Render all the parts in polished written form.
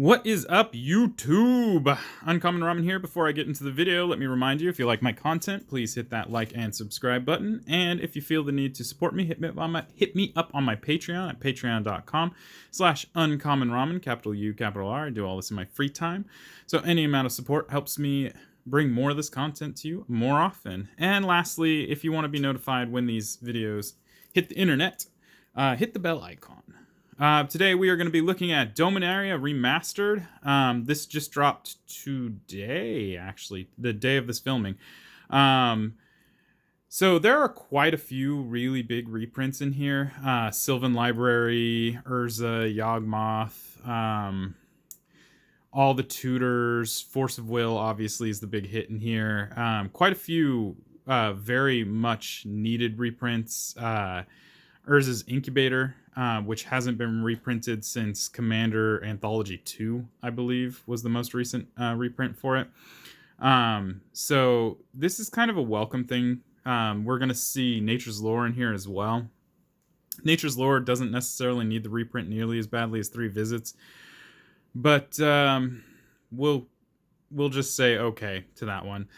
What is up, YouTube? Uncommon Ramen here. Before I get into the video, let me remind you, if you like my content, please hit that like and subscribe button. And if you feel the need to support me, hit me up on my Patreon at patreon.com/uncommonramen, capital U, capital R. I do all this in my free time. So any amount of support helps me bring more of this content to you more often. And lastly, if you want to be notified when these videos hit the internet, hit the bell icon. Today we are going to be looking at Dominaria Remastered. This just dropped today, actually, the day of this filming. So there are quite a few really big reprints in here. Sylvan Library, Urza, Yawgmoth, all the Tutors, Force of Will obviously is the big hit in here. Quite a few very much needed reprints. Urza's Incubator, which hasn't been reprinted since Commander Anthology 2, I believe, was the most recent reprint for it. So this is kind of a welcome thing. We're going to see Nature's Lore in here as well. Nature's Lore doesn't necessarily need the reprint nearly as badly as 3 Visits, but we'll just say okay to that one.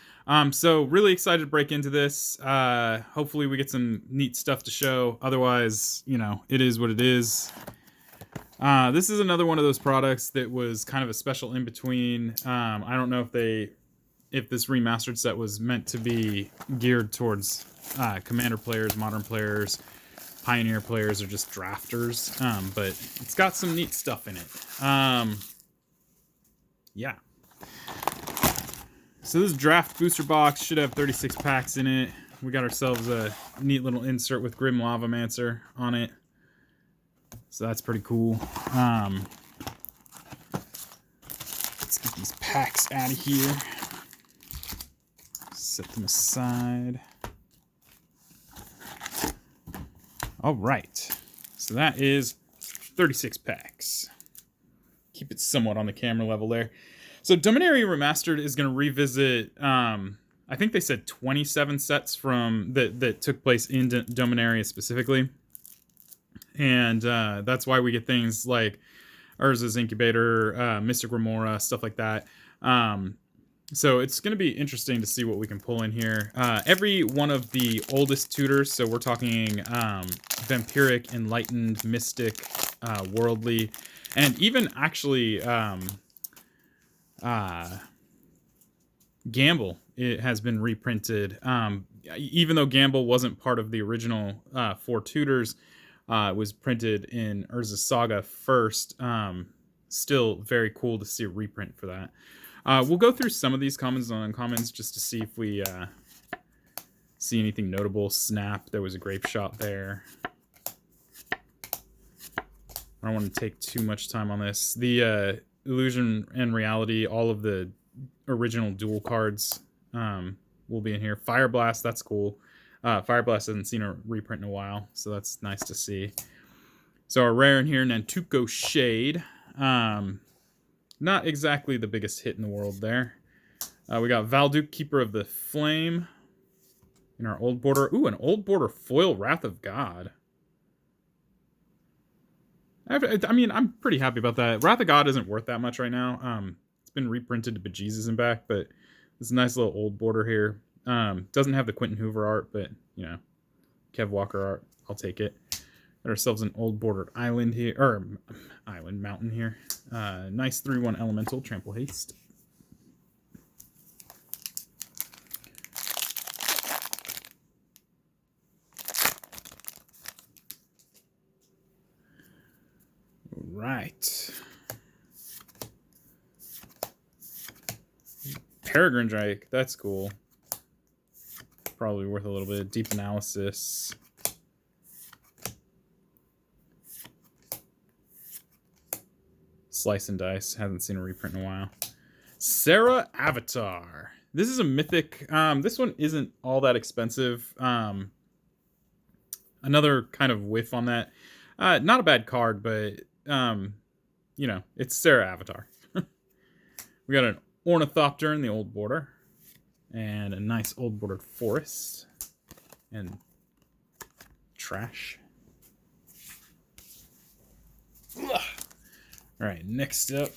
So really excited to break into this. Hopefully we get some neat stuff to show. Otherwise, you know, it is what it is. This is another one of those products that was kind of a special in between. I don't know if this remastered set was meant to be geared towards Commander players, Modern players, Pioneer players, or just drafters. But it's got some neat stuff in it. Yeah. So this draft booster box should have 36 packs in it. We got ourselves a neat little insert with Grim Lavamancer on it. So that's pretty cool. Let's get these packs out of here. Set them aside. All right. So that is 36 packs. Keep it somewhat on the camera level there. So Dominaria Remastered is going to revisit, I think they said 27 sets from that took place in Dominaria specifically. And that's why we get things like Urza's Incubator, Mystic Remora, stuff like that. So it's going to be interesting to see what we can pull in here. Every one of the oldest tutors, so we're talking Vampiric, Enlightened, Mystic, Worldly, and even actually Gamble, it has been reprinted. Even though Gamble wasn't part of the original 4 tutors, it was printed in Urza's Saga first. Still very cool to see a reprint for that. We'll go through some of these commons and uncommons just to see if we see anything notable. Snap, there was a grape shot there. I don't want to take too much time on this. The Illusion and Reality, all of the original dual cards will be in here. Fire Blast, that's cool. Fire Blast hasn't seen a reprint in a while, so that's nice to see. So our rare in here, Nantuko Shade. Not exactly the biggest hit in the world there. We got Valduk, Keeper of the Flame in our old border. Ooh, an old border foil Wrath of God. I mean, I'm pretty happy about that. Wrath of God isn't worth that much right now. It's been reprinted to bejesus and back, but it's a nice little old border here. Doesn't have the Quentin Hoover art, but, you know, Kev Walker art. I'll take it. Got ourselves an old bordered island here, or mountain here. Nice 3/1 elemental, Trample Haste. Right. Peregrine Drake, that's cool. Probably worth a little bit of deep analysis. Slice and Dice, haven't seen a reprint in a while. Sarah Avatar. This is a mythic. This one isn't all that expensive. Another kind of whiff on that. Not a bad card, but you know, it's Sarah Avatar. We got an Ornithopter in the old border, and a nice old bordered forest, and trash. Ugh. All right, next up,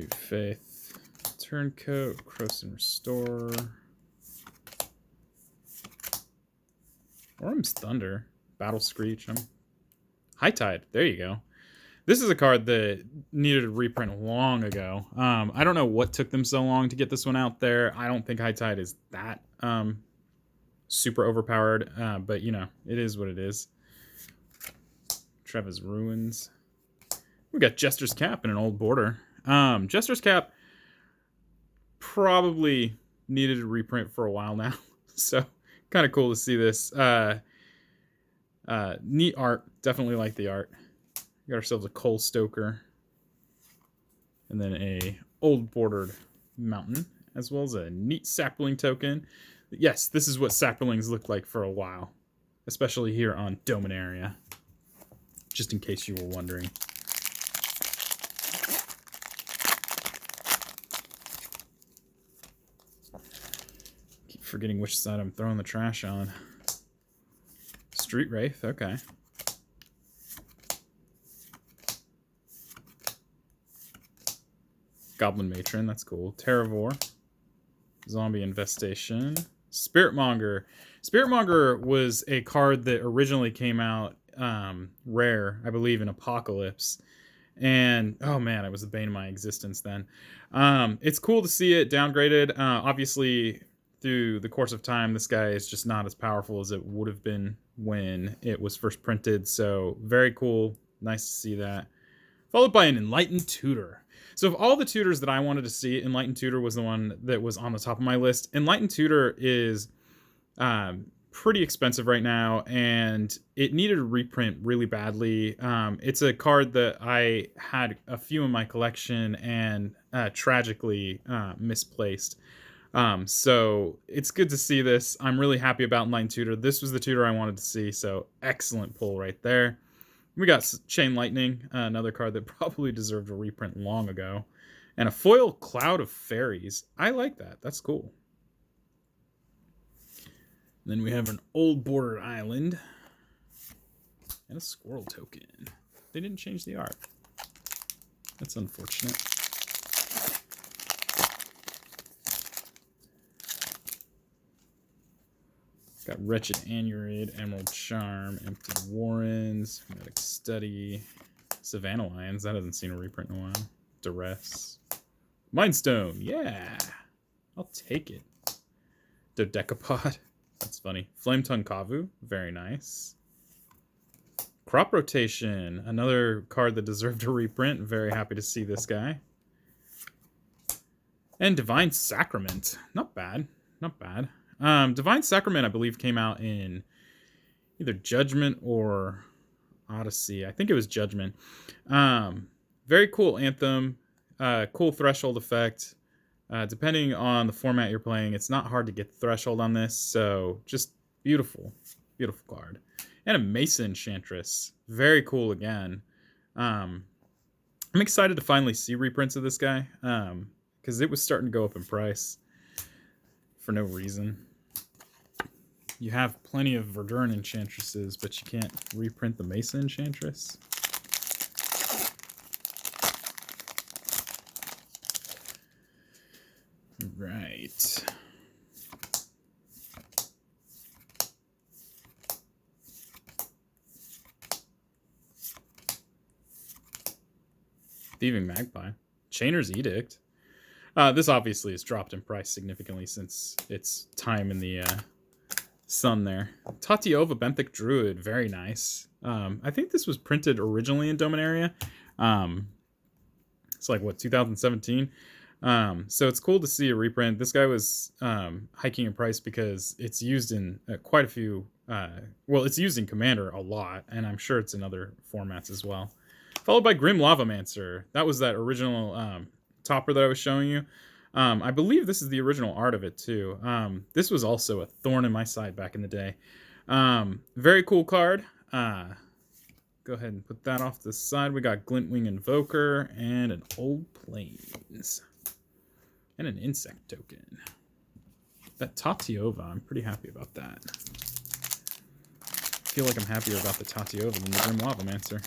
Renewed Faith, Turncoat, Croson Restore, Orm's Thunder, Battle Screech, High Tide. There you go. This is a card that needed a reprint long ago. I don't know what took them so long to get this one out there. I don't think High Tide is that super overpowered, but you know, it is what it is. Treva's Ruins. We got Jester's Cap in an old border. Jester's Cap probably needed a reprint for a while now, so kind of cool to see this. Neat art. Definitely like the art. We got ourselves a Coal Stoker, and then a old bordered mountain, as well as a neat sapling token. Yes, this is what saplings looked like for a while, especially here on Dominaria, just in case you were wondering. Keep forgetting which side I'm throwing the trash on. Street Wraith, okay. Goblin Matron, that's cool. Terravore. Zombie Infestation. Spiritmonger. Spiritmonger was a card that originally came out rare, I believe, in Apocalypse. And, oh man, it was the bane of my existence then. It's cool to see it downgraded. Obviously, through the course of time, this guy is just not as powerful as it would have been when it was first printed. So, very cool. Nice to see that. Followed by an Enlightened Tutor. So of all the tutors that I wanted to see, Enlightened Tutor was the one that was on the top of my list. Enlightened Tutor is pretty expensive right now, and it needed a reprint really badly. It's a card that I had a few in my collection and tragically misplaced. So it's good to see this. I'm really happy about Enlightened Tutor. This was the tutor I wanted to see, so excellent pull right there. We got Chain Lightning, another card that probably deserved a reprint long ago. And a foil Cloud of Fairies. I like that. That's cool. And then we have an old border island. And a squirrel token. They didn't change the art. That's unfortunate. Got Wretched Anurid, Emerald Charm, Empty Warrens, Hermetic Study, Savannah Lions. That hasn't seen a reprint in a while. Duress. Mindstone. Yeah. I'll take it. Dodecapod. That's funny. Flame Tongue Kavu. Very nice. Crop Rotation. Another card that deserved a reprint. Very happy to see this guy. And Divine Sacrament. Not bad. Not bad. Divine Sacrament, I believe, came out in either Judgment or Odyssey. I think it was Judgment. Very cool anthem. Cool threshold effect. Depending on the format you're playing, it's not hard to get the threshold on this. So just beautiful. Beautiful card. And a Mesa Enchantress. Very cool again. I'm excited to finally see reprints of this guy. Because it was starting to go up in price. For no reason. You have plenty of Verduran Enchantresses, but you can't reprint the Mesa Enchantress. Right. Thieving Magpie. Chainer's Edict. This obviously has dropped in price significantly since its time in the sun there. Tatiova Benthic Druid, very nice. I think this was printed originally in Dominaria. It's like, what, 2017? So it's cool to see a reprint. This guy was hiking in price because it's used in quite a few... well, it's used in Commander a lot, and I'm sure it's in other formats as well. Followed by Grim Lavamancer. That was that original topper that I was showing you. I believe this is the original art of it too. This was also a thorn in my side back in the day. Very cool card. Go ahead and put that off to the side. We got Glintwing Invoker and an Old Plains. And an Insect token. That Tatiova, I'm pretty happy about that. I feel like I'm happier about the Tatiova than the Grim Lavamancer.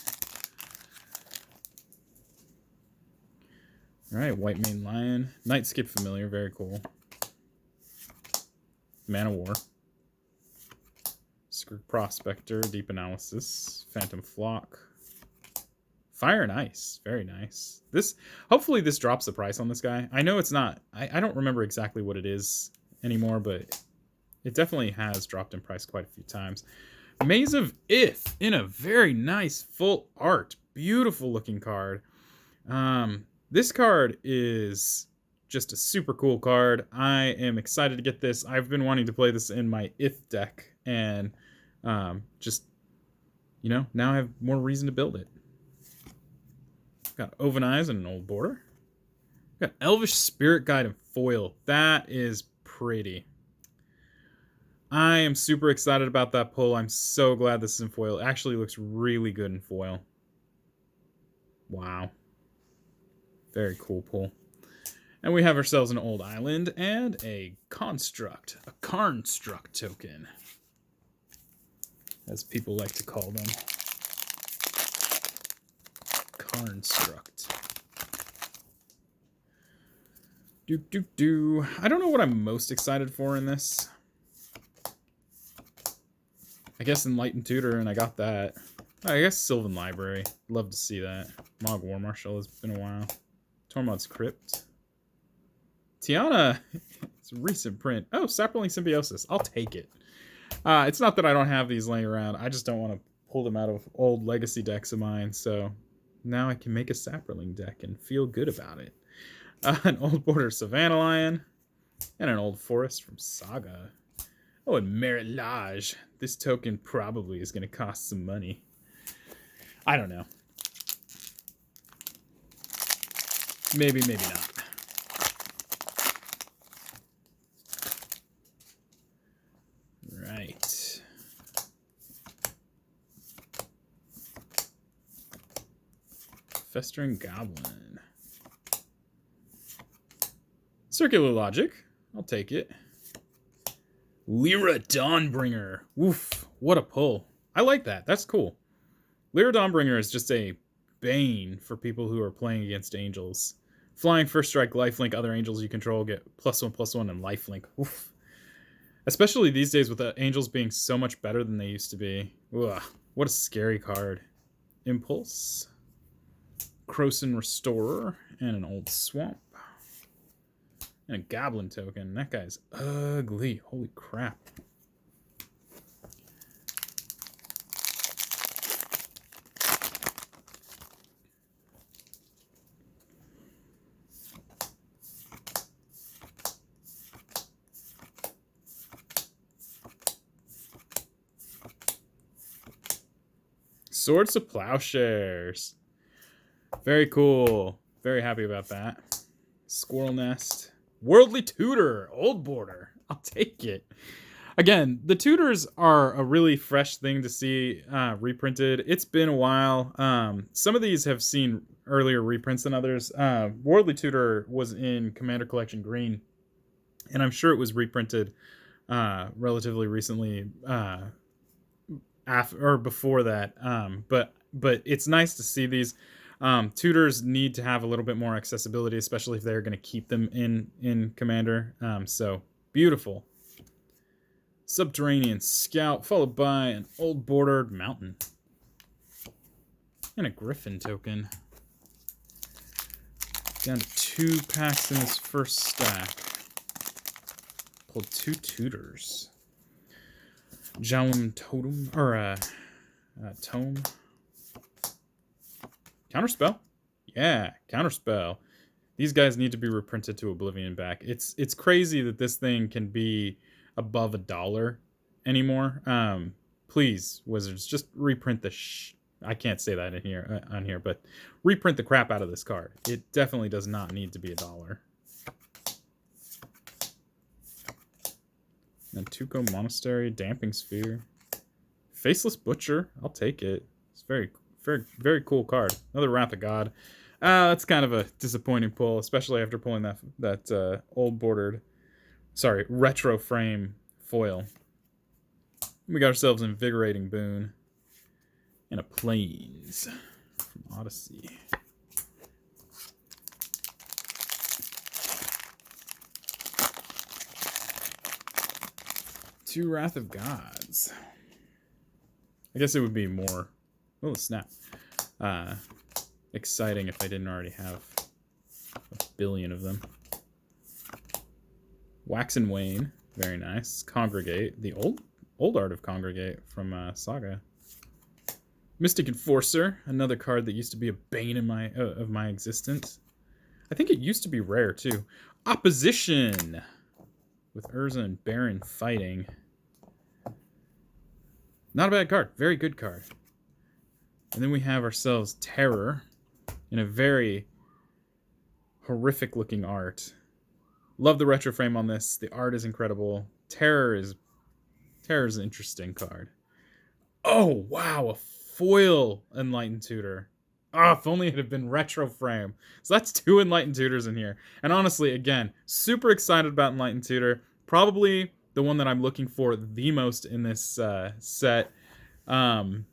All right, White Mane Lion. Night Skip Familiar, very cool. Man of War. Skirk Prospector, Deep Analysis. Phantom Flock. Fire and Ice, very nice. Hopefully this drops the price on this guy. I know it's not, I don't remember exactly what it is anymore, but it definitely has dropped in price quite a few times. Maze of Ith in a very nice full art. Beautiful looking card. This card is just a super cool card. I am excited to get this. I've been wanting to play this in my Ith deck, and just, you know, now I have more reason to build it. Got Oven Eyes and an Old Border. Got Elvish Spirit Guide in foil. That is pretty. I am super excited about that pull. I'm so glad this is in foil. It actually looks really good in foil. Wow. Very cool pull. And we have ourselves an Old Island and a Construct. A Carnstruct token, as people like to call them. Carnstruct. I don't know what I'm most excited for in this. I guess Enlightened Tutor, and I got that. I guess Sylvan Library. Love to see that. Mog War Marshal, has been a while. Tormod's Crypt. Tiana, it's a recent print. Oh, Sapperling Symbiosis. I'll take it. It's not that I don't have these laying around. I just don't want to pull them out of old legacy decks of mine, so now I can make a Sapperling deck and feel good about it. An Old Border Savannah Lion, and an Old Forest from Saga. Oh, and Merit Lodge. This token probably is going to cost some money. I don't know. Maybe, maybe not. Right. Festering Goblin. Circular Logic. I'll take it. Lyra Dawnbringer. Woof. What a pull. I like that. That's cool. Lyra Dawnbringer is just a bane for people who are playing against angels. Flying, first strike, lifelink. Other angels you control get +1/+1 and lifelink. Oof. Especially these days with the angels being so much better than they used to be. Ugh. What a scary card. Impulse. Croson Restorer. And an Old Swamp. And a Goblin token. That guy's ugly. Holy crap. Swords of Plowshares. Very cool. Very happy about that. Squirrel Nest. Worldly Tutor. Old Border. I'll take it. Again, the tutors are a really fresh thing to see reprinted. It's been a while. Some of these have seen earlier reprints than others. Worldly Tutor was in Commander Collection Green, and I'm sure it was reprinted relatively recently after or before that. But it's nice to see these. Tutors need to have a little bit more accessibility, especially if they're going to keep them in Commander. So beautiful. Subterranean Scout, followed by an Old Bordered Mountain. And a Griffin token. Down to 2 packs in this first stack. Pulled 2 tutors. Jalum Totem, or Tome. Counterspell. Yeah, Counterspell. These guys need to be reprinted to Oblivion back. It's crazy that this thing can be above $1 anymore. Please, Wizards, just reprint the I can't say that in here on here, but reprint the crap out of this card. It definitely does not need to be $1. Nantuko Monastery, Damping Sphere, Faceless Butcher. I'll take it. It's very, very, very cool card. Another Wrath of God. That's kind of a disappointing pull, especially after pulling that old bordered, retro frame foil. We got ourselves an Invigorating Boon and a Plains from Odyssey. 2 Wrath of Gods. I guess it would be more... Oh, snap. Exciting if I didn't already have a billion of them. Wax and Wane. Very nice. Congregate. The old art of Congregate from Saga. Mystic Enforcer. Another card that used to be a bane in of my existence. I think it used to be rare, too. Opposition! With Urza and Baron fighting. Not a bad card. Very good card. And then we have ourselves Terror in a very horrific looking art. Love the retro frame on this. The art is incredible. Terror is an interesting card. Oh, wow. A foil Enlightened Tutor. Ah, if only it had been retro frame. So that's 2 Enlightened Tutors in here. And honestly, again, super excited about Enlightened Tutor. Probably the one that I'm looking for the most in this set. I'm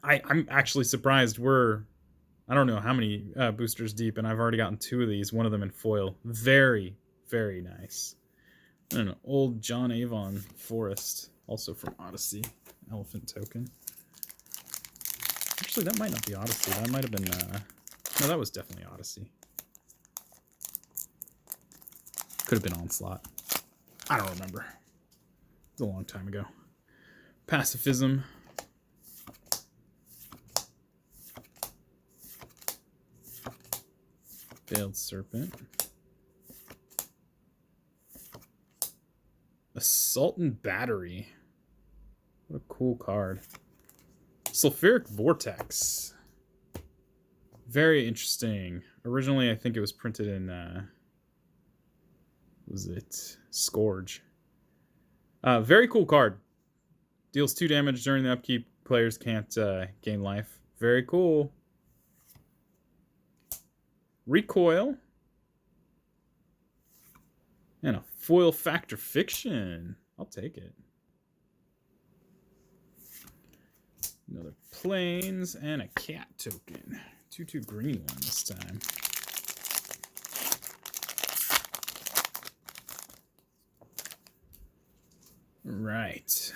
actually surprised I don't know how many boosters deep, and I've already gotten 2 of these, one of them in foil. Very, very nice. And an old John Avon Forest, also from Odyssey. Elephant token. Actually, that might not be Odyssey. That might have been... no, that was definitely Odyssey. Could have been Onslaught. I don't remember. It was a long time ago. Pacifism. Veiled Serpent. Assault and Battery. What a cool card. Sulfuric Vortex. Very interesting. Originally, I think it was printed in... was it Scourge? Very cool card. Deals 2 damage during the upkeep. Players can't gain life. Very cool. Recoil. And a foil Factor Fiction. I'll take it. Another Plains and a cat token. 2/2 green one this time. Right.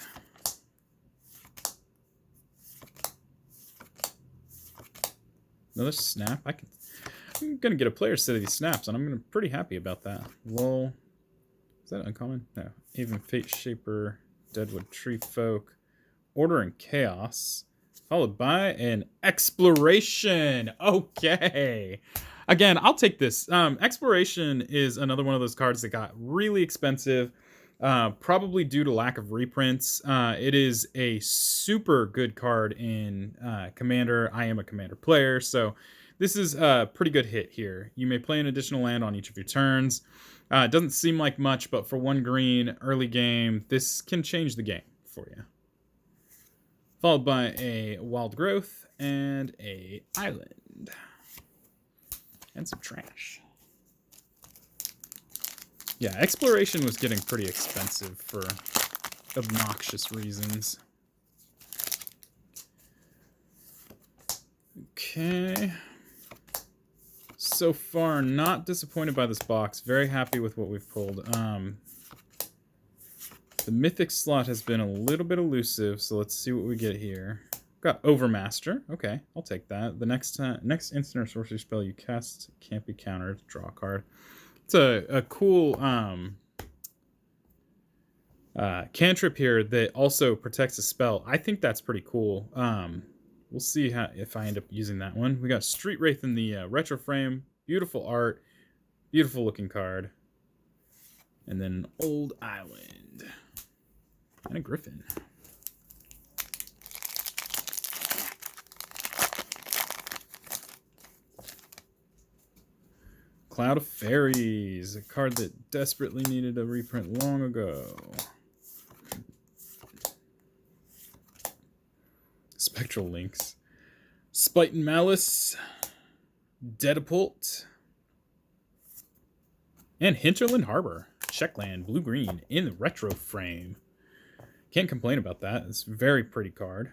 Another snap. I'm gonna get a player set of these snaps, and I'm pretty happy about that. Lol. Is that uncommon? No. Even Fate Shaper, Deadwood Tree Folk, Order and Chaos, followed by an Exploration. Okay. Again, I'll take this. Exploration is another one of those cards that got really expensive, probably due to lack of reprints. It is a super good card in Commander. I am a Commander player, so this is a pretty good hit here. You may play an additional land on each of your turns. It doesn't seem like much, but for 1 green, early game, this can change the game for you. Followed by a Wild Growth and a Island. And some trash. Yeah, Exploration was getting pretty expensive for obnoxious reasons. Okay. So far, not disappointed by this box. Very happy with what we've pulled. The Mythic slot has been a little bit elusive, so let's see what we get here. Got Overmaster. Okay, I'll take that. The next instant or sorcery spell you cast can't be countered. Draw a card. It's a cool cantrip here that also protects a spell. I think that's pretty cool. We'll see if I end up using that one. We got Street Wraith in the retro frame. Beautiful art. Beautiful looking card. And then an Old Island. And a Griffin. Cloud of Fairies. A card that desperately needed a reprint long ago. Spectral Links. Spite and Malice. Dedapult. And Hinterland Harbor. Checkland, blue-green, in the retro frame. Can't complain about that. It's a very pretty card.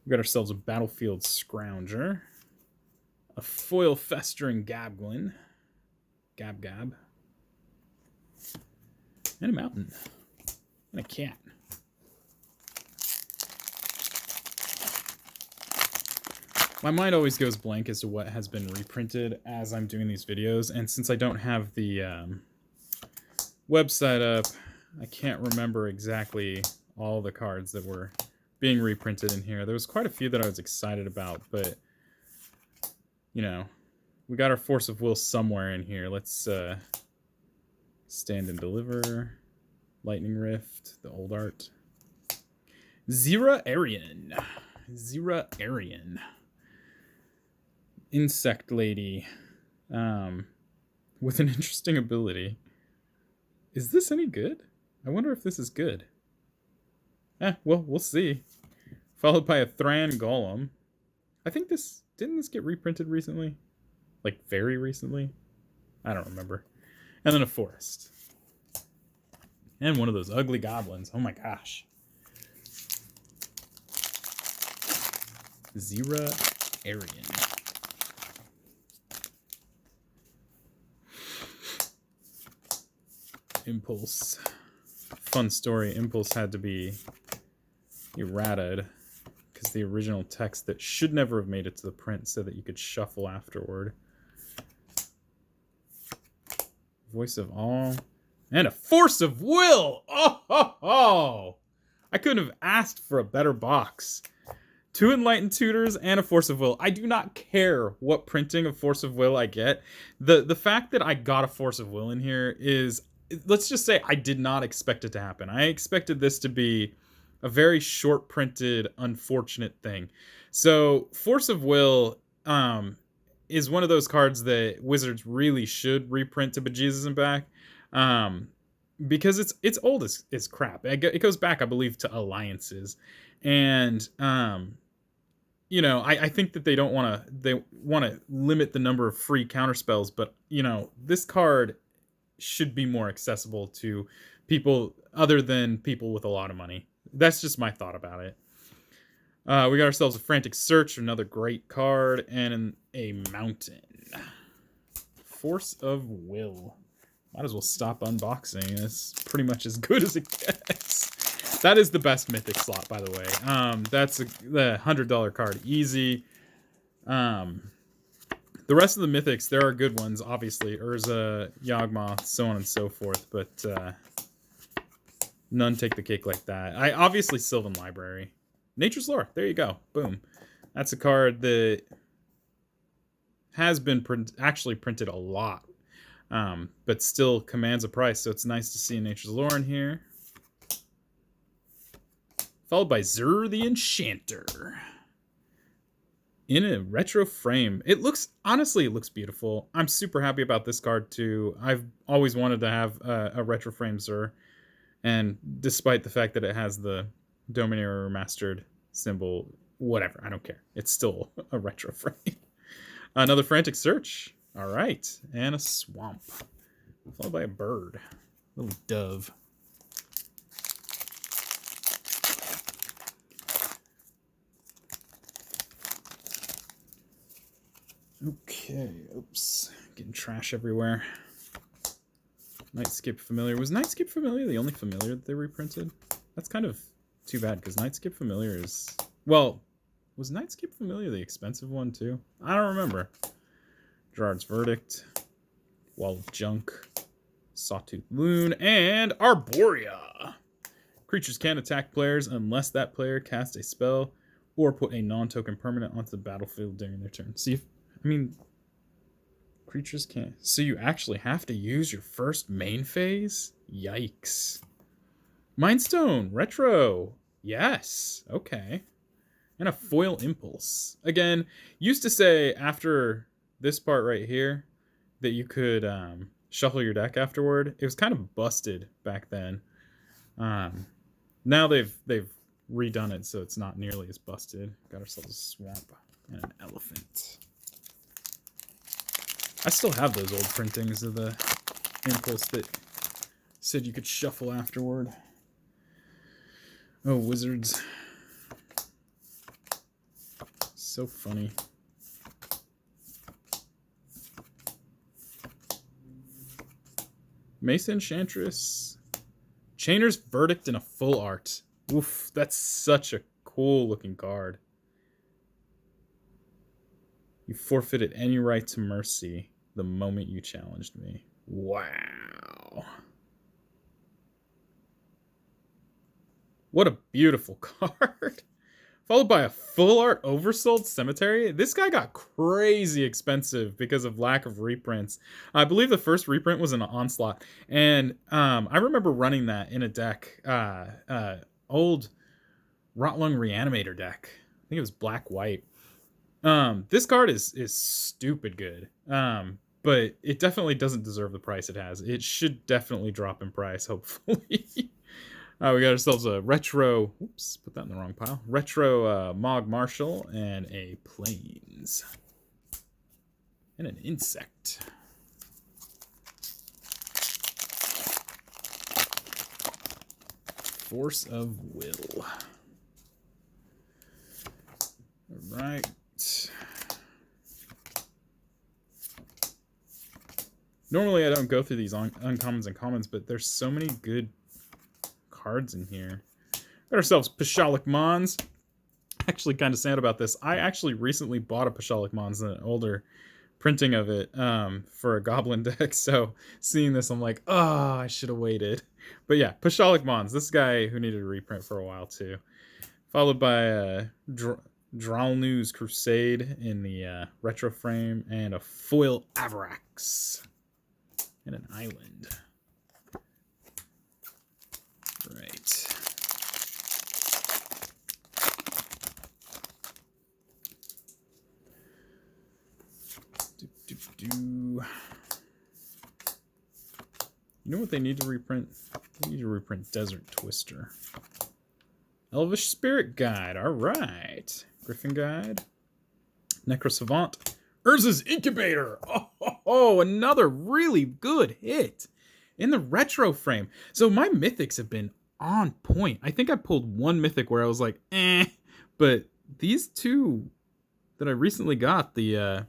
We got ourselves a Battlefield Scrounger. A foil Festering Gabglin. Gab. And a mountain. And a cat. My mind always goes blank as to what has been reprinted as I'm doing these videos, and since I don't have the website up, I can't remember exactly all the cards that were being reprinted in here. There was quite a few that I was excited about, but, you know, we got our Force of Will somewhere in here. Let's Stand and Deliver, Lightning Rift, the old art. Zera Arian. Zera Arian. Insect Lady. With an interesting ability. Is this any good? I wonder if this is good. Well, we'll see. Followed by a Thran Golem. I think this... Didn't this get reprinted recently? Like, very recently? I don't remember. And then a Forest. And one of those ugly goblins. Oh my gosh. Zera Arian. Impulse. Fun story. Impulse had to be errated because the original text that should never have made it to the print said that you could shuffle afterward. Voice of All. And a Force of Will! Oh, ho, ho! I couldn't have asked for a better box. 2 Enlightened Tutors and a Force of Will. I do not care what printing of Force of Will I get. The fact that I got a Force of Will in here is... Let's just say I did not expect it to happen. I expected this to be a very short printed, unfortunate thing. So Force of Will is one of those cards that Wizards really should reprint to bejesus and back. Because it's old as crap. It goes back, I believe, to Alliances. And, you know, I think that they want to limit the number of free counterspells. But, you know, this card should be more accessible to people other than people with a lot of money. That's just my thought about it. We got ourselves a Frantic Search, another great card, and a Mountain. Force of Will. Might as well stop unboxing. It's pretty much as good as it gets. That is the best Mythic slot, by the way. That's the $100 card. Easy. The rest of the Mythics, there are good ones, obviously. Urza, Yawgmoth, so on and so forth, but none take the cake like that. Obviously, Sylvan Library. Nature's Lore, there you go. Boom. That's a card that has been actually printed a lot, but still commands a price, so it's nice to see Nature's Lore in here. Followed by Zur the Enchanter. In a retro frame. Honestly, it looks beautiful. I'm super happy about this card too. I've always wanted to have a retro frame Zur, and despite the fact that it has the Dominaria Remastered symbol, whatever, I don't care. It's still a retro frame. Another Frantic Search. All right, and a Swamp. Followed by a bird. Little dove. Okay, oops. Getting trash everywhere. Nightscape Familiar. Was Nightscape Familiar the only Familiar that they reprinted? That's kind of too bad, because Nightscape Familiar is... Well, was Nightscape Familiar the expensive one, too? I don't remember. Gerard's Verdict. Wall of Junk. Sawtooth Loon. And Arborea. Creatures can't attack players unless that player casts a spell or put a non-token permanent onto the battlefield during their turn. See if... I mean, creatures can't. So you actually have to use your first main phase? Yikes. Mindstone, retro. Yes. Okay. And a Foil Impulse. Again, used to say after this part right here that you could shuffle your deck afterward. It was kind of busted back then. Now they've redone it so it's not nearly as busted. Got ourselves a Swamp and an Elephant. I still have those old printings of the Impulse that said you could shuffle afterward. Oh, Wizards. So funny. Mace Enchantress. Chainer's Verdict in a full art. Oof, that's such a cool looking card. You forfeited any right to mercy the moment you challenged me. Wow. What a beautiful card. Followed by a full art oversold cemetery. This guy got crazy expensive because of lack of reprints. I believe the first reprint was an Onslaught. And I remember running that in a deck. Old Rotlung Reanimator deck. I think it was black-white. This card is stupid good. But it definitely doesn't deserve the price it has. It should definitely drop in price, hopefully. We got ourselves a retro. Oops, put that in the wrong pile. Retro Mog Marshall and a Plains. And an Insect. Force of Will. All right. Normally I don't go through these uncommons and commons, but there's so many good cards in here. Got ourselves Pashalik Mons. Actually kind of sad about this. I actually recently bought a Pashalik Mons, an older printing of it, for a Goblin deck. So seeing this, I'm like, oh, I should have waited. But yeah, Pashalik Mons. This guy who needed a reprint for a while too. Followed by Dralnu's Crusade in the retro frame and a foil Avarax and an island. Right. You know what they need to reprint? They need to reprint Desert Twister. Elvish Spirit Guide. All right. Griffin Guide. Necrosavant. Urza's Incubator. Oh, another really good hit in the retro frame. So my mythics have been on point. I think I pulled one mythic where I was like, eh. But these two that I recently got, the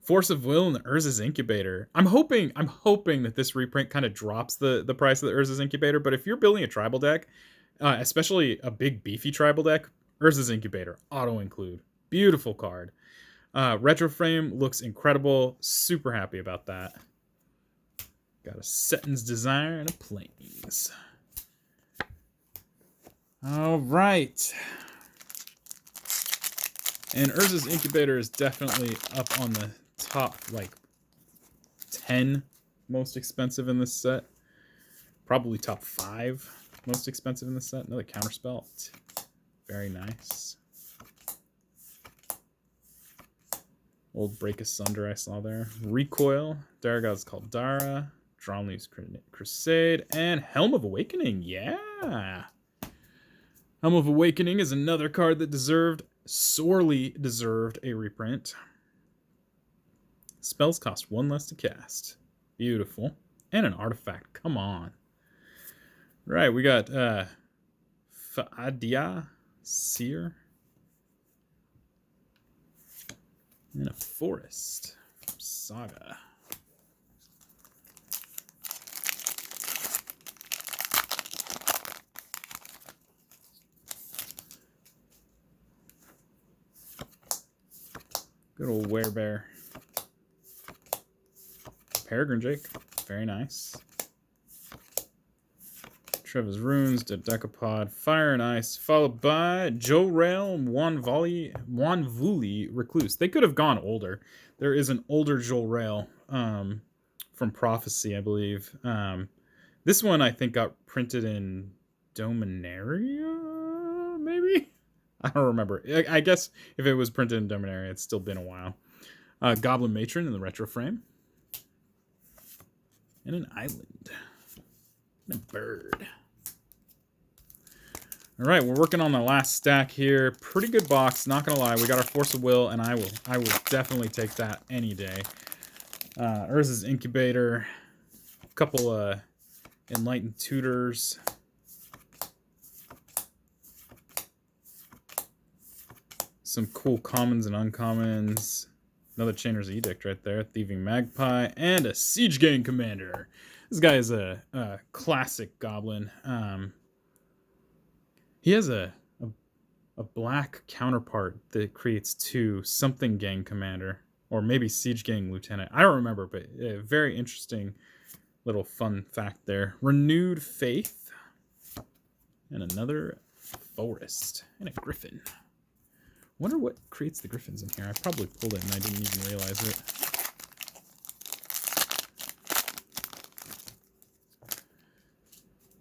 Force of Will and the Urza's Incubator. I'm hoping that this reprint kind of drops the price of the Urza's Incubator. But if you're building a tribal deck, especially a big beefy tribal deck, Urza's Incubator, auto include. Beautiful card. Retro frame looks incredible. Super happy about that. Got a Setton's Desire and a Plains. All right. And Urza's Incubator is definitely up on the top, like, 10 most expensive in this set. Probably top 5 most expensive in this set. Another Counterspell. Very nice. Old Break Asunder I saw there. Recoil. Daragod's Caldara. Dromley's Crusade. And Helm of Awakening. Yeah! Helm of Awakening is another card that sorely deserved a reprint. Spells cost 1 less to cast. Beautiful. And an artifact. Come on. Right, we got Fa'adia Seer. And a Forest from Saga. Good old Werebear. Peregrine Drake. Very nice. Trevor's Runes, Decapod, Fire and Ice, followed by Jorel Wanvuli Recluse. They could have gone older. There is an older Jorel from Prophecy, I believe. This one, I think, got printed in Dominaria, maybe? I don't remember. I guess if it was printed in Dominaria, it's still been a while. Goblin Matron in the retro frame. And an island. And a bird. All right, we're working on the last stack here. Pretty good box, not gonna lie. We got our Force of Will, and I will definitely take that any day. Urza's Incubator, a couple Enlightened Tutors. Some cool commons and uncommons. Another Chainer's Edict right there. Thieving Magpie. And a Siege Gang Commander. This guy is a classic goblin. He has a black counterpart that creates 2 something gang commander, or maybe siege gang lieutenant. I don't remember, but a very interesting little fun fact there. Renewed faith, and another forest, and a griffin. Wonder what creates the griffins in here. I probably pulled it and I didn't even realize it.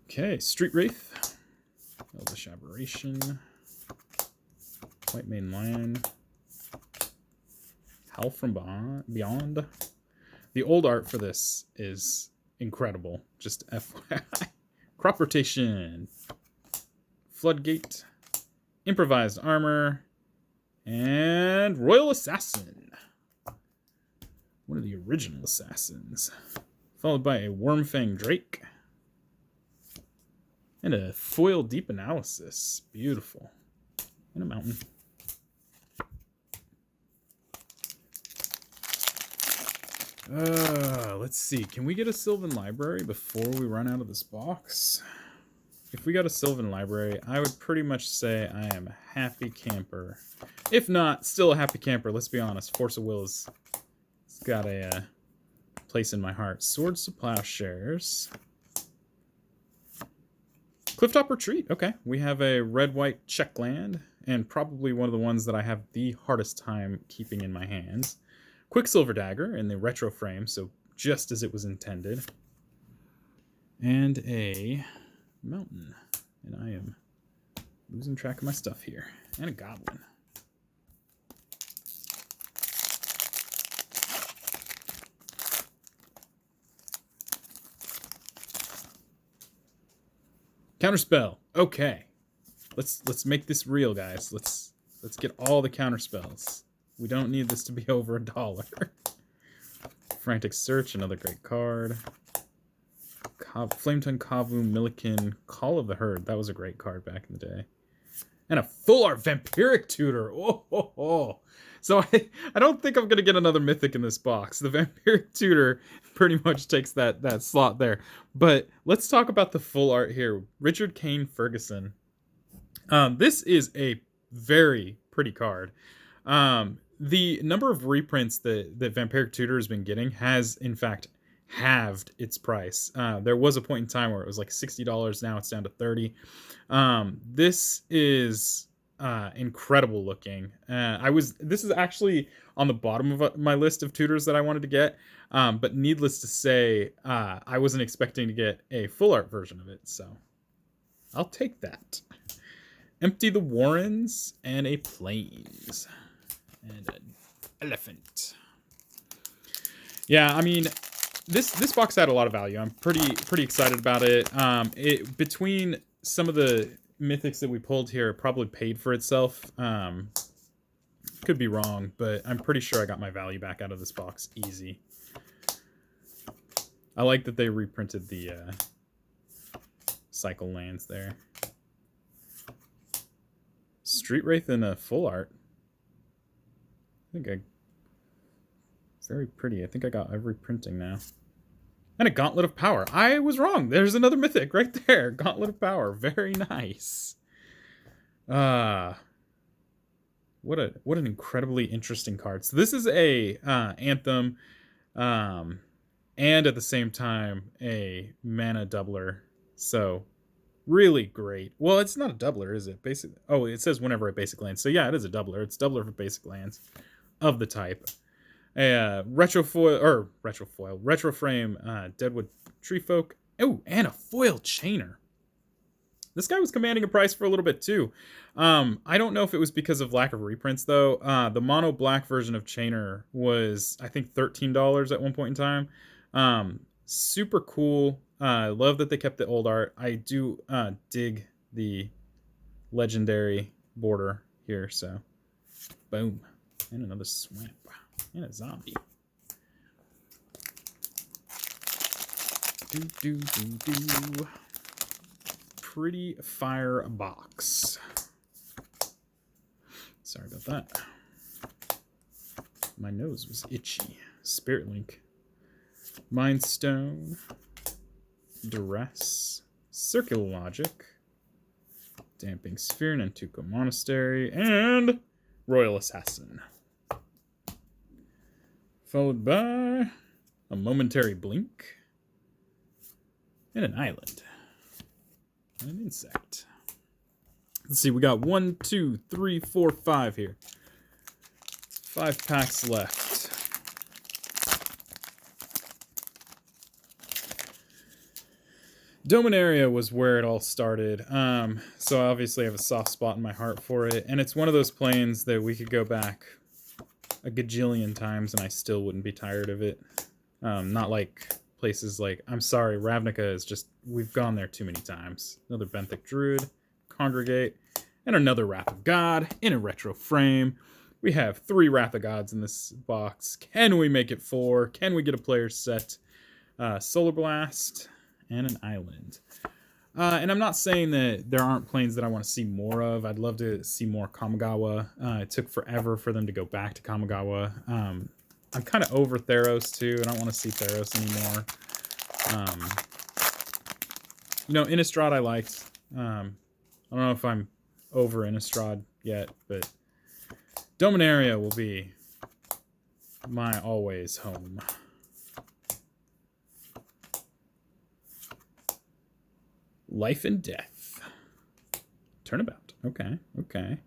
Okay, Street Wraith, Elvish Aberration, White Mane Lion, Howl from Beyond. The old art for this is incredible, just FYI. Crop Rotation, Floodgate, Improvised Armor, and Royal Assassin. One of the original assassins. Followed by a Wormfang Drake. And a Foil Deep Analysis. Beautiful. And a mountain. Let's see. Can we get a Sylvan Library before we run out of this box? If we got a Sylvan Library, I would pretty much say I am a happy camper. If not, still a happy camper. Let's be honest. Force of Will has got a place in my heart. Swords to Plowshares. Clifftop Retreat. Okay. We have a red-white check land, and probably one of the ones that I have the hardest time keeping in my hands. Quicksilver Dagger in the retro frame, so just as it was intended. And a mountain. And I am losing track of my stuff here. And a goblin. Counterspell. Okay. Let's make this real, guys. Let's get all the counterspells. We don't need this to be over $1. Frantic Search, another great card. Flametongue Kavu, Milliken, Call of the Herd. That was a great card back in the day. And a full art Vampiric Tutor. Oh. So I don't think I'm going to get another Mythic in this box. The Vampiric Tutor pretty much takes that slot there. But let's talk about the full art here. Richard Kane Ferguson. This is a very pretty card. The number of reprints that Vampiric Tutor has been getting has, in fact, halved its price. There was a point in time where it was like $60. Now it's down to $30. This is incredible looking. This is actually on the bottom of my list of tutors that I wanted to get. But needless to say, I wasn't expecting to get a full art version of it. So I'll take that. Empty the Warrens and a Plains. And an elephant. Yeah, I mean, this box had a lot of value. I'm pretty excited about it. Between some of the mythics that we pulled here, it probably paid for itself. Could be wrong, but I'm pretty sure I got my value back out of this box easy. I like that they reprinted the cycle lands there. Street Wraith in a full art. Very pretty. I think I got every printing now. And a Gauntlet of Power. I was wrong. There's another mythic right there. Gauntlet of Power. Very nice. What an incredibly interesting card. So this is a Anthem, and at the same time a mana doubler. So really great. Well, it's not a doubler, is it? Basic. Oh, it says whenever a basic lands. So yeah, it is a doubler. It's doubler for basic lands of the type. Retro frame, Deadwood Treefolk. Oh, and a foil chainer. This guy was commanding a price for a little bit too. I don't know if it was because of lack of reprints though. The mono black version of Chainer was, I think, $13 at one point in time. Super cool. I love that they kept the old art. I do dig the legendary border here. So, boom. And another swamp. And a zombie. Pretty fire box. Sorry about that. My nose was itchy. Spirit Link. Mind Stone. Duress, Circular Logic, Damping Sphere, Nantuko Monastery, and Royal Assassin. Followed by a Momentary Blink, and an Island, and an Insect. Let's see, we got 1, 2, 3, 4, 5 here. 5 packs left. Dominaria was where it all started. So obviously I have a soft spot in my heart for it. And it's one of those planes that we could go back a gajillion times and I still wouldn't be tired of it. Not like places like, I'm sorry, Ravnica is just, we've gone there too many times. Another Benthic Druid, Congregate, and another Wrath of God in a retro frame. We have 3 Wrath of Gods in this box. Can we make it 4? Can we get a player set? Solar Blast and an Island. And I'm not saying that there aren't planes that I want to see more of. I'd love to see more Kamigawa. It took forever for them to go back to Kamigawa. I'm kind of over Theros too. I don't want to see Theros anymore. You know, Innistrad I liked. I don't know if I'm over Innistrad yet, but Dominaria will be my always home. Life and Death. Turnabout. Okay, okay.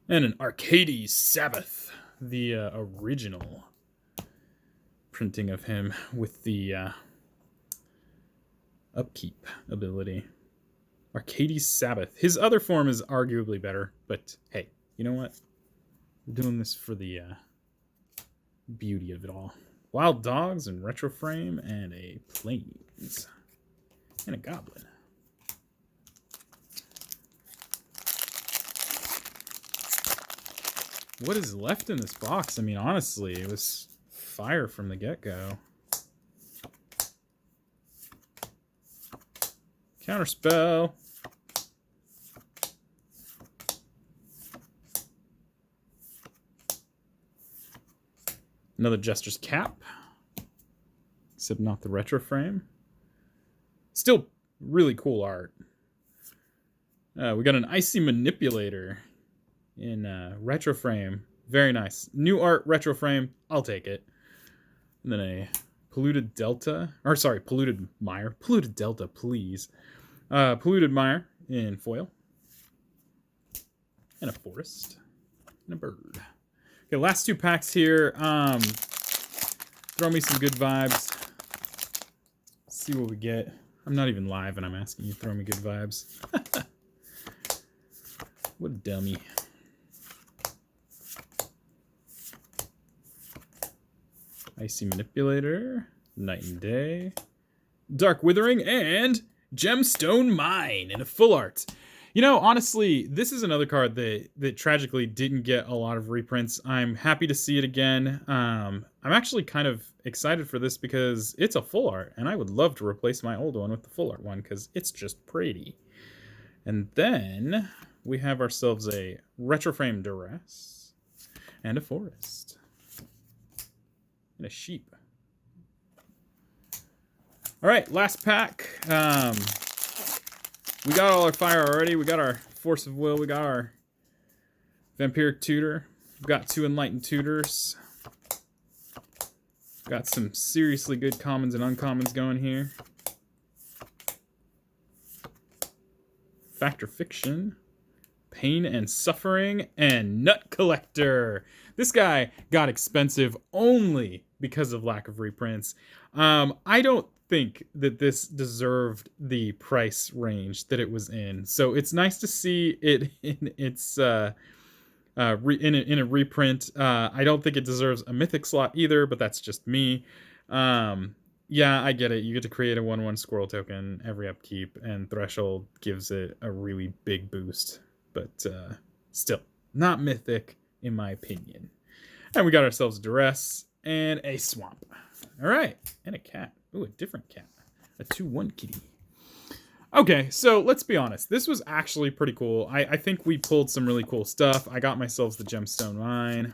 And an Arcades Sabbath, the original printing of him with the upkeep ability. Arcades Sabbath. His other form is arguably better, but hey, you know what? We're doing this for the beauty of it all. Wild Dogs and Retro Frame and a Plains. And a Goblin. What is left in this box? I mean, honestly, it was fire from the get-go. Counterspell. Another Jester's Cap. Except not the retro frame. Still really cool art. We got an Icy Manipulator in retro frame. Very nice. New art retro frame. I'll take it. And then a Polluted Delta. Or sorry, Polluted Mire. Polluted Delta, please. Polluted Mire in foil. And a Forest. And a Bird. Okay, last 2 packs here. Throw me some good vibes. See what we get. I'm not even live and I'm asking you to throw me good vibes. What a dummy. Icy Manipulator, Night and Day, Dark Withering, and Gemstone Mine in a full art. You know, honestly, this is another card that tragically didn't get a lot of reprints. I'm happy to see it again. I'm actually kind of excited for this because it's a full art, and I would love to replace my old one with the full art one because it's just pretty. And then we have ourselves a Retro Frame Duress and a Forest and a Sheep. All right, last pack. We got all our fire already. We got our Force of Will. We got our Vampiric Tutor. We've got 2 Enlightened Tutors. Got some seriously good commons and uncommons going here. Fact or Fiction. Pain and Suffering. And Nut Collector. This guy got expensive only because of lack of reprints. I don't think that this deserved the price range that it was in. So it's nice to see it in its in a reprint. I don't think it deserves a mythic slot either, but that's just me. Yeah, I get it. You get to create a 1/1 squirrel token every upkeep, and Threshold gives it a really big boost. But still, not mythic in my opinion. And we got ourselves a Duress and a Swamp. All right, and a cat. Ooh, a different cat. A 2/1 kitty. Okay, so let's be honest. This was actually pretty cool. I think we pulled some really cool stuff. I got myself the Gemstone Mine.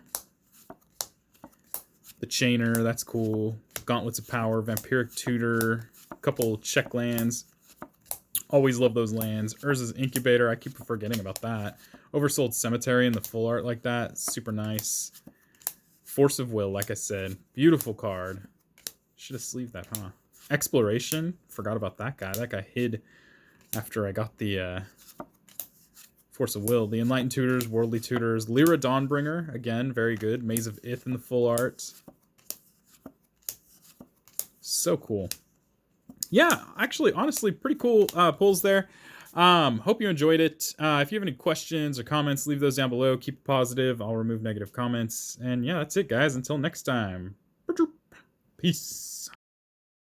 The Chainer, that's cool. Gauntlets of Power, Vampiric Tutor. couple check lands. Always love those lands. Urza's Incubator, I keep forgetting about that. Oversold Cemetery in the full art like that, super nice. Force of Will, like I said, beautiful card. Should have sleeved that, huh? Exploration, forgot about that guy. That guy hid after I got the Force of Will. The Enlightened Tutors, Worldly Tutors. Lyra Dawnbringer, again, very good. Maze of Ith in the full art. So cool. Yeah, actually, honestly, pretty cool pulls there. Hope you enjoyed it. If you have any questions or comments, leave those down below. Keep it positive. I'll remove negative comments. And yeah, that's it, guys. Until next time. Peace.